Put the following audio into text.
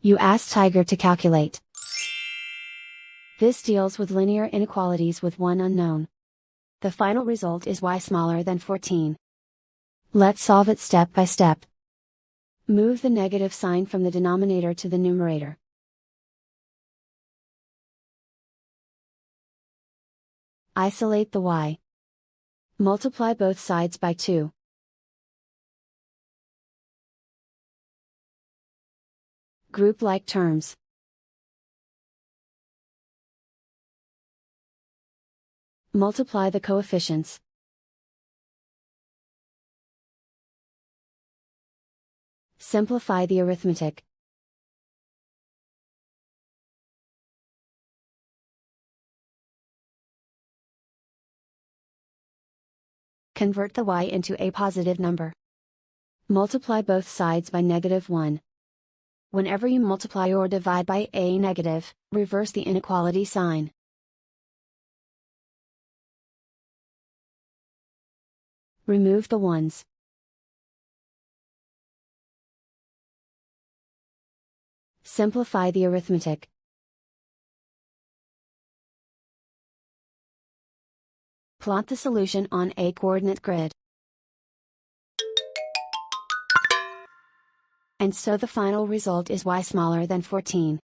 You ask Tiger to calculate. This deals with linear inequalities with one unknown. The final result is y smaller than 14. Let's solve it step by step. Move the negative sign from the denominator to the numerator. Isolate the y. Multiply both sides by 2. Group like terms. Multiply the coefficients. Simplify the arithmetic. Convert the y into a positive number. Multiply both sides by -1. Whenever you multiply or divide by a negative, reverse the inequality sign. Remove the ones. Simplify the arithmetic. Plot the solution on a coordinate grid. And so the final result is y smaller than 14.